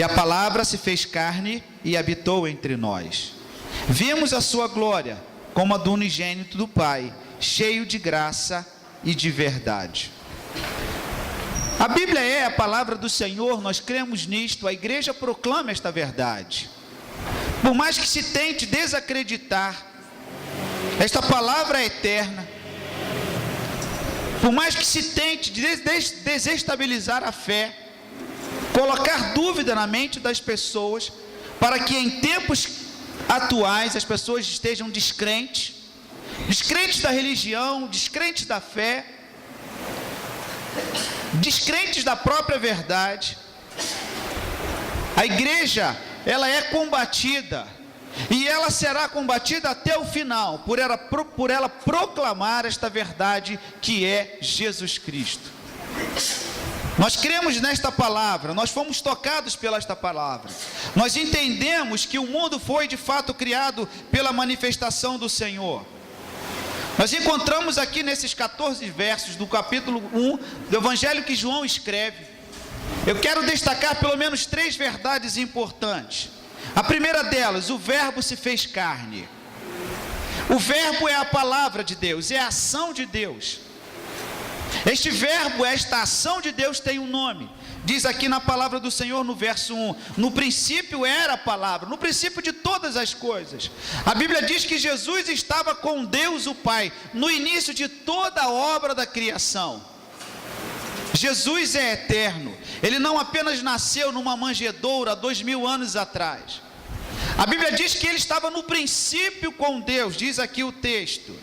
a palavra se fez carne e habitou entre nós. Vimos a sua glória, como a do unigênito do Pai, cheio de graça e de verdade. A Bíblia é a palavra do Senhor, nós cremos nisto, a igreja proclama esta verdade. Por mais que se tente desacreditar, esta palavra é eterna. Por mais que se tente desestabilizar a fé, colocar dúvida na mente das pessoas, para que em tempos atuais as pessoas estejam descrentes da religião, descrentes da fé, descrentes da própria verdade, a igreja, ela é combatida, e ela será combatida até o final, por ela proclamar esta verdade que é Jesus Cristo. Nós cremos nesta palavra, nós fomos tocados pela esta palavra, nós entendemos que o mundo foi de fato criado pela manifestação do Senhor. Nós encontramos aqui nesses 14 versos do capítulo 1 do Evangelho que João escreve. Eu quero destacar pelo menos 3 verdades importantes. A primeira delas, o verbo se fez carne. O verbo é a palavra de Deus, é a ação de Deus. Este verbo, esta ação de Deus tem um nome. Diz aqui na palavra do Senhor no verso 1, no princípio era a palavra, no princípio de todas as coisas. A Bíblia diz que Jesus estava com Deus o Pai, no início de toda a obra da criação. Jesus é eterno, Ele não apenas nasceu numa manjedoura há 2000 anos atrás. A Bíblia diz que Ele estava no princípio com Deus, diz aqui o texto.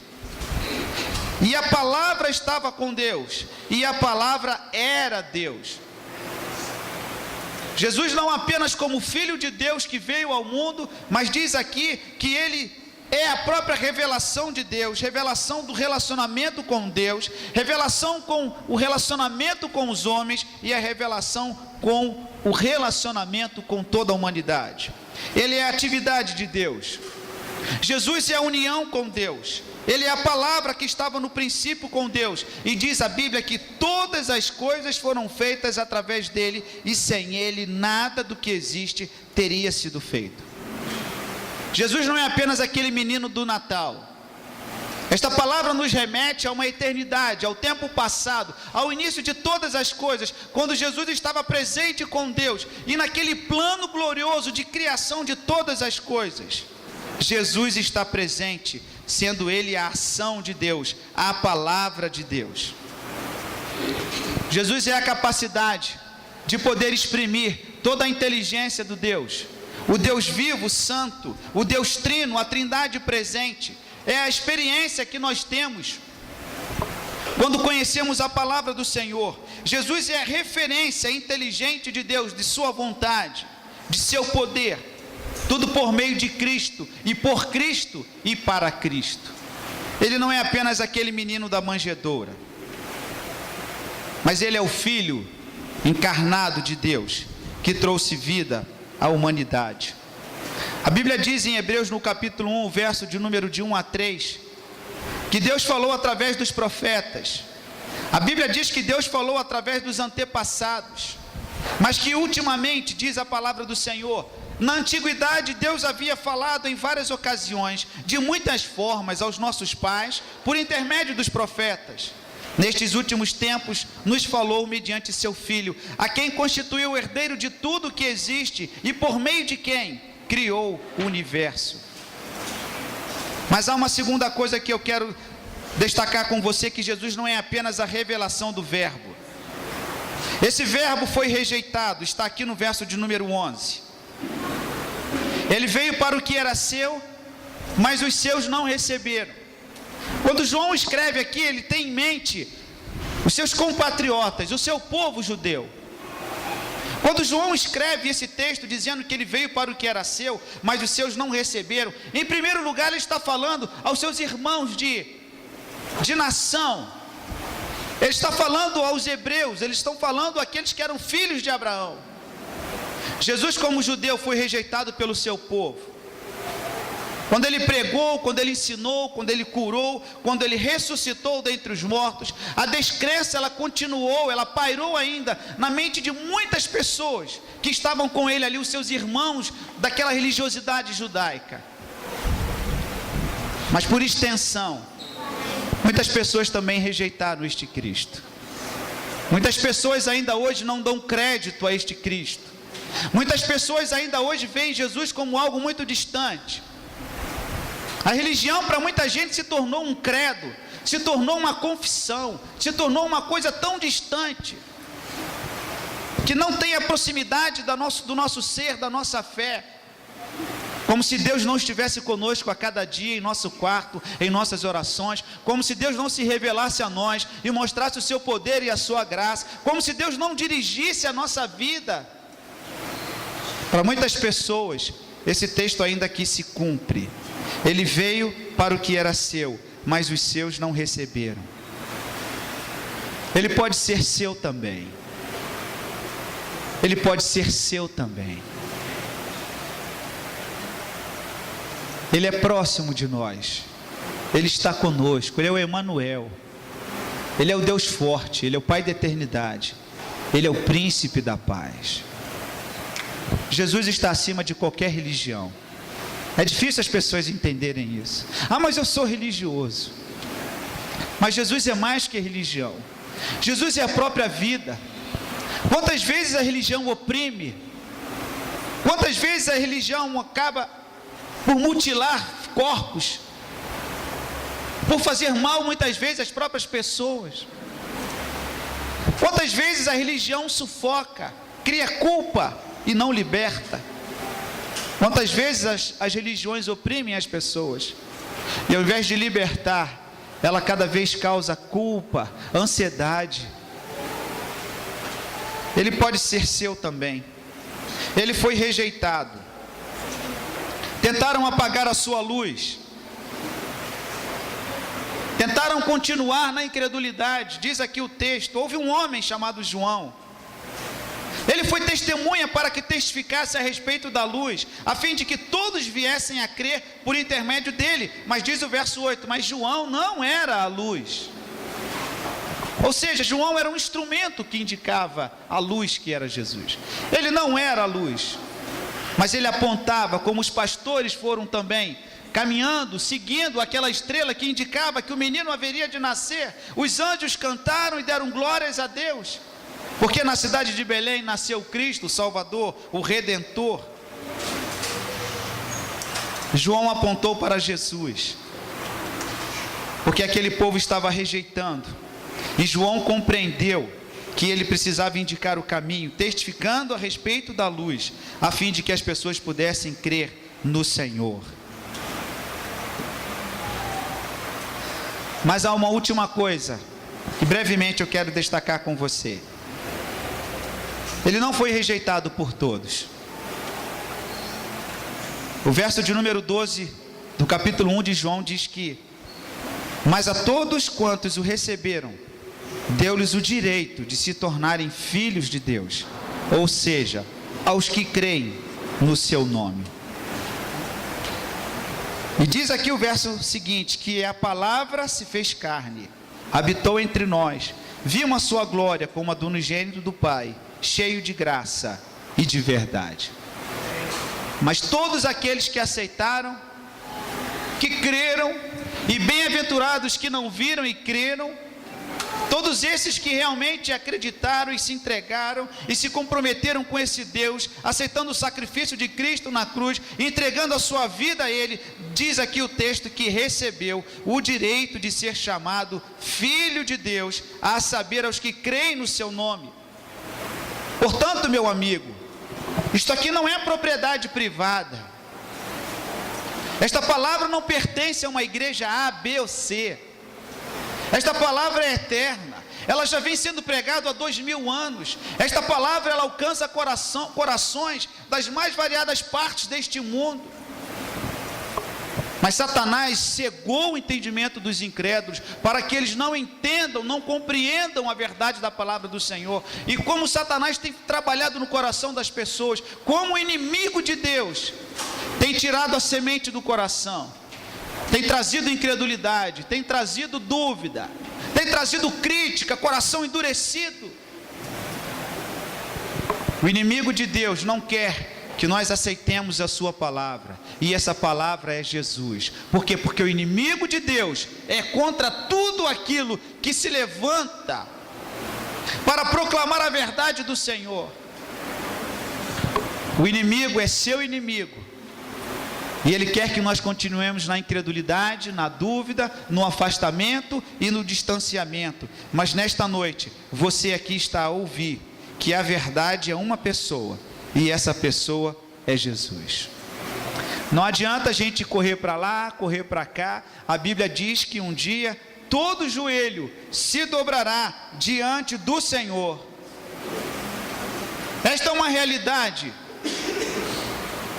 E a palavra estava com Deus, e a palavra era Deus. Jesus não apenas como Filho de Deus que veio ao mundo, mas diz aqui que Ele é a própria revelação de Deus, revelação do relacionamento com Deus, revelação com o relacionamento com os homens e a revelação com o relacionamento com toda a humanidade. Ele é a atividade de Deus. Jesus é a união com Deus. Ele é a palavra que estava no princípio com Deus, e diz a Bíblia que todas as coisas foram feitas através dele, e sem ele nada do que existe teria sido feito. Jesus não é apenas aquele menino do Natal. Esta palavra nos remete a uma eternidade, ao tempo passado, ao início de todas as coisas, quando Jesus estava presente com Deus, e naquele plano glorioso de criação de todas as coisas, Jesus está presente, sendo Ele a ação de Deus, a palavra de Deus. Jesus é a capacidade de poder exprimir toda a inteligência do Deus, o Deus vivo, santo, o Deus trino, a trindade presente. É a experiência que nós temos quando conhecemos a palavra do Senhor. Jesus é a referência inteligente de Deus, de sua vontade, de seu poder. Tudo por meio de Cristo, e por Cristo e para Cristo. Ele não é apenas aquele menino da manjedoura, mas Ele é o Filho encarnado de Deus, que trouxe vida à humanidade. A Bíblia diz em Hebreus no capítulo 1, verso de número de 1 a 3, que Deus falou através dos profetas. A Bíblia diz que Deus falou através dos antepassados, mas que ultimamente, diz a palavra do Senhor, na antiguidade Deus havia falado em várias ocasiões, de muitas formas, aos nossos pais, por intermédio dos profetas. Nestes últimos tempos nos falou mediante seu Filho, a quem constituiu o herdeiro de tudo que existe, e por meio de quem criou o universo. Mas há uma segunda coisa que eu quero destacar com você, que Jesus não é apenas a revelação do verbo. Esse verbo foi rejeitado, está aqui no verso de número 11. Ele veio para o que era seu, mas os seus não receberam. Quando João escreve aqui, ele tem em mente os seus compatriotas, o seu povo judeu. Quando João escreve esse texto dizendo que ele veio para o que era seu, mas os seus não receberam, em primeiro lugar ele está falando aos seus irmãos de nação. Ele está falando aos hebreus, eles estão falando àqueles que eram filhos de Abraão. Jesus, como judeu, foi rejeitado pelo seu povo. Quando ele pregou, quando ele ensinou, quando ele curou, quando ele ressuscitou dentre os mortos, a descrença ela continuou, ela pairou ainda na mente de muitas pessoas que estavam com ele ali, os seus irmãos daquela religiosidade judaica. Mas por extensão, muitas pessoas também rejeitaram este Cristo. Muitas pessoas ainda hoje não dão crédito a este Cristo. Muitas pessoas ainda hoje veem Jesus como algo muito distante. A religião para muita gente se tornou um credo, se tornou uma confissão, se tornou uma coisa tão distante, que não tem a proximidade do nosso ser, da nossa fé. Como se Deus não estivesse conosco a cada dia em nosso quarto, em nossas orações, como se Deus não se revelasse a nós e mostrasse o seu poder e a sua graça, como se Deus não dirigisse a nossa vida. Para muitas pessoas, esse texto ainda aqui se cumpre. Ele veio para o que era seu, mas os seus não receberam. Ele pode ser seu também. Ele pode ser seu também. Ele é próximo de nós. Ele está conosco. Ele é o Emanuel. Ele é o Deus forte. Ele é o Pai da eternidade. Ele é o príncipe da paz. Jesus está acima de qualquer religião. É difícil as pessoas entenderem isso. Ah, mas eu sou religioso. Mas Jesus é mais que religião. Jesus é a própria vida. Quantas vezes a religião oprime? Quantas vezes a religião acaba por mutilar corpos, por fazer mal muitas vezes às próprias pessoas? Quantas vezes a religião sufoca, cria culpa e não liberta? Quantas vezes as religiões oprimem as pessoas, e ao invés de libertar, ela cada vez causa culpa, ansiedade. Ele pode ser seu também. Ele foi rejeitado. Tentaram apagar a sua luz. Tentaram continuar na incredulidade. Diz aqui o texto, houve um homem chamado João. Ele foi testemunha para que testificasse a respeito da luz, a fim de que todos viessem a crer por intermédio dele. Mas diz o verso 8, mas João não era a luz. Ou seja, João era um instrumento que indicava a luz que era Jesus. Ele não era a luz, mas ele apontava, como os pastores foram também, caminhando, seguindo aquela estrela que indicava que o menino haveria de nascer. Os anjos cantaram e deram glórias a Deus, porque na cidade de Belém nasceu Cristo, o Salvador, o Redentor. João apontou para Jesus, porque aquele povo estava rejeitando, e João compreendeu que ele precisava indicar o caminho, testificando a respeito da luz, a fim de que as pessoas pudessem crer no Senhor. Mas há uma última coisa, que brevemente eu quero destacar com você. Ele não foi rejeitado por todos. O verso de número 12 do capítulo 1 de João diz que: mas a todos quantos o receberam, deu-lhes o direito de se tornarem filhos de Deus, ou seja, aos que creem no seu nome. E diz aqui o verso seguinte, que a palavra se fez carne, habitou entre nós, vimos a sua glória como a do unigênito do Pai, cheio de graça e de verdade. Mas todos aqueles que aceitaram, que creram, e bem-aventurados que não viram e creram, todos esses que realmente acreditaram e se entregaram e se comprometeram com esse Deus, aceitando o sacrifício de Cristo na cruz, entregando a sua vida a Ele, diz aqui o texto que recebeu o direito de ser chamado Filho de Deus, a saber, aos que creem no seu nome. Portanto, meu amigo, isto aqui não é propriedade privada. Esta palavra não pertence a uma igreja A, B ou C. Esta palavra é eterna. Ela já vem sendo pregada há 2000 anos. Esta palavra ela alcança corações das mais variadas partes deste mundo. Mas Satanás cegou o entendimento dos incrédulos para que eles não entendam, não compreendam a verdade da palavra do Senhor. E como Satanás tem trabalhado no coração das pessoas, como inimigo de Deus, tem tem tirado a semente do coração, tem trazido incredulidade, tem trazido dúvida, tem trazido crítica, coração endurecido. O inimigo de Deus não quer que nós aceitemos a sua palavra, e essa palavra é Jesus. Por quê? Porque o inimigo de Deus é contra tudo aquilo que se levanta para proclamar a verdade do Senhor. O inimigo é seu inimigo, e ele quer que nós continuemos na incredulidade, na dúvida, no afastamento e no distanciamento. Mas nesta noite, você aqui está a ouvir que a verdade é uma pessoa, e essa pessoa é Jesus. Não adianta a gente correr para lá, correr para cá. A Bíblia diz que um dia todo joelho se dobrará diante do Senhor. Esta é uma realidade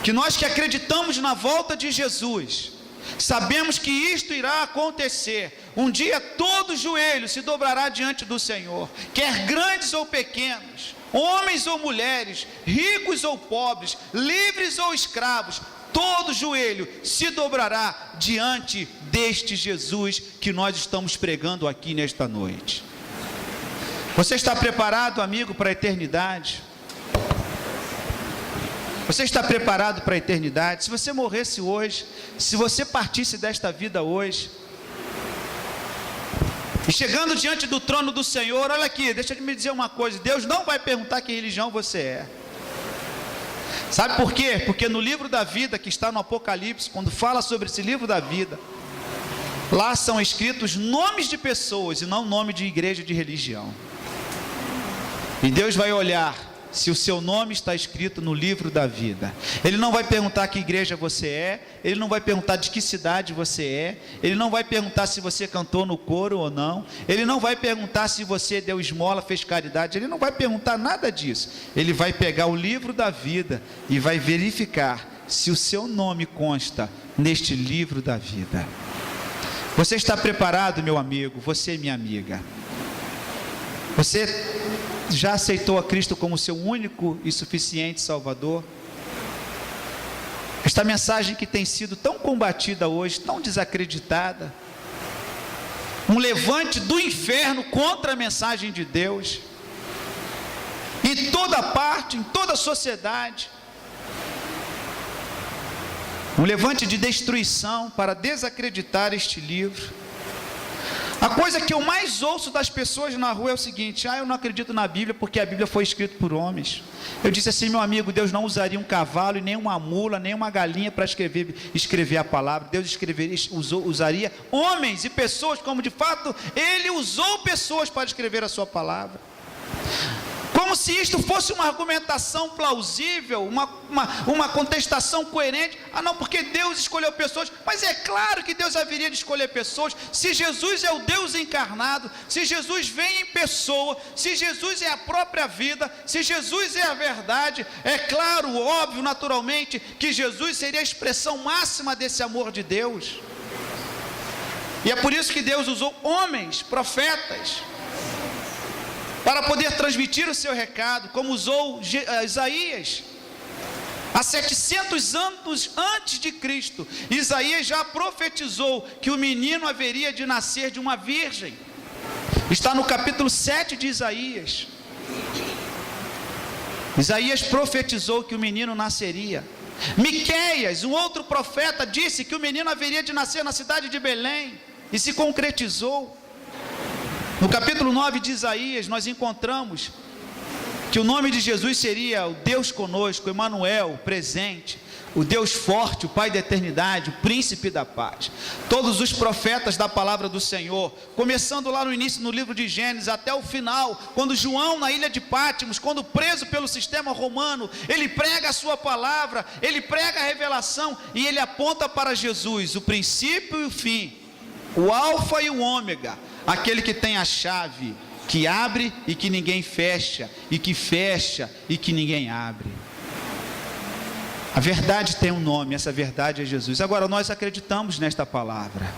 que nós que acreditamos na volta de Jesus, sabemos que isto irá acontecer. Um dia todo joelho se dobrará diante do Senhor, quer grandes ou pequenos, homens ou mulheres, ricos ou pobres, livres ou escravos, todo joelho se dobrará diante deste Jesus que nós estamos pregando aqui nesta noite. Você está preparado, amigo, para a eternidade? Você está preparado para a eternidade? Se você morresse hoje, se você partisse desta vida hoje, e chegando diante do trono do Senhor, olha aqui, deixa eu me dizer uma coisa: Deus não vai perguntar que religião você é. Sabe por quê? Porque no livro da vida, que está no Apocalipse, quando fala sobre esse livro da vida, lá são escritos nomes de pessoas e não nome de igreja, de religião. E Deus vai olhar se o seu nome está escrito no livro da vida. Ele não vai perguntar que igreja você é, ele não vai perguntar de que cidade você é, ele não vai perguntar se você cantou no coro ou não, ele não vai perguntar se você deu esmola, fez caridade, ele não vai perguntar nada disso. Ele vai pegar o livro da vida e vai verificar se o seu nome consta neste livro da vida. Você está preparado, meu amigo? Você, minha amiga? Você já aceitou a Cristo como seu único e suficiente Salvador? Esta mensagem que tem sido tão combatida hoje, tão desacreditada, um levante do inferno contra a mensagem de Deus, em toda parte, em toda a sociedade, um levante de destruição para desacreditar este livro. A coisa que eu mais ouço das pessoas na rua é o seguinte: eu não acredito na Bíblia porque a Bíblia foi escrita por homens. Eu disse assim: meu amigo, Deus não usaria um cavalo e nem uma mula, nem uma galinha para escrever a palavra. Deus usaria homens e pessoas, como de fato Ele usou pessoas para escrever a sua palavra. Como se isto fosse uma argumentação plausível, uma contestação coerente. Não, porque Deus escolheu pessoas. Mas é claro que Deus haveria de escolher pessoas. Se Jesus é o Deus encarnado, se Jesus vem em pessoa, se Jesus é a própria vida, se Jesus é a verdade, é claro, óbvio, naturalmente, que Jesus seria a expressão máxima desse amor de Deus. E é por isso que Deus usou homens, profetas, para poder transmitir o seu recado, como usou Isaías. Há 700 anos antes de Cristo, Isaías já profetizou que o menino haveria de nascer de uma virgem. Está no capítulo 7 de Isaías. Isaías profetizou que o menino nasceria. Miqueias, um outro profeta, disse que o menino haveria de nascer na cidade de Belém, e se concretizou. No capítulo 9 de Isaías, nós encontramos que o nome de Jesus seria o Deus conosco, Emanuel, presente, o Deus forte, o Pai da eternidade, o príncipe da paz. Todos os profetas da palavra do Senhor, começando lá no início no livro de Gênesis, até o final, quando João na ilha de Pátimos, quando preso pelo sistema romano, ele prega a sua palavra, ele prega a revelação, e ele aponta para Jesus, o princípio e o fim, o alfa e o ômega, aquele que tem a chave, que abre e que ninguém fecha, e que fecha e que ninguém abre. A verdade tem um nome, essa verdade é Jesus. Agora, nós acreditamos nesta palavra.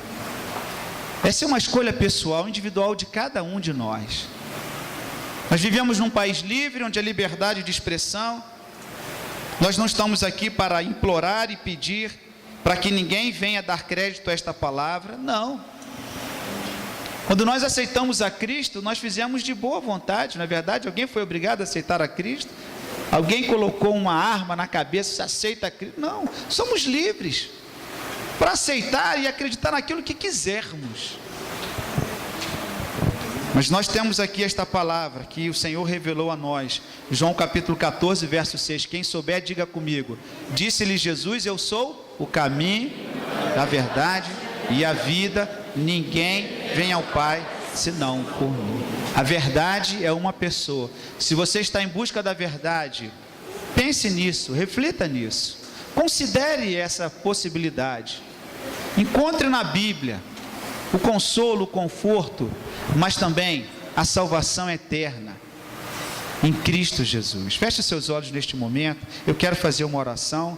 Essa é uma escolha pessoal, individual de cada um de nós. Nós vivemos num país livre, onde a liberdade de expressão Nós não estamos aqui para implorar e pedir para que ninguém venha dar crédito a esta palavra, não. Quando nós aceitamos a Cristo, nós fizemos de boa vontade, não é verdade? Alguém foi obrigado a aceitar a Cristo? Alguém colocou uma arma na cabeça, se aceita a Cristo? Não, somos livres para aceitar e acreditar naquilo que quisermos. Mas nós temos aqui esta palavra que o Senhor revelou a nós. João capítulo 14, verso 6. Quem souber, diga comigo. Disse-lhe Jesus: eu sou o caminho, a verdade e a vida. Ninguém vem ao Pai senão por mim. A verdade é uma pessoa. Se você está em busca da verdade, pense nisso, reflita nisso. Considere essa possibilidade. Encontre na Bíblia o consolo, o conforto, mas também a salvação eterna em Cristo Jesus. Feche seus olhos neste momento. Eu quero fazer uma oração.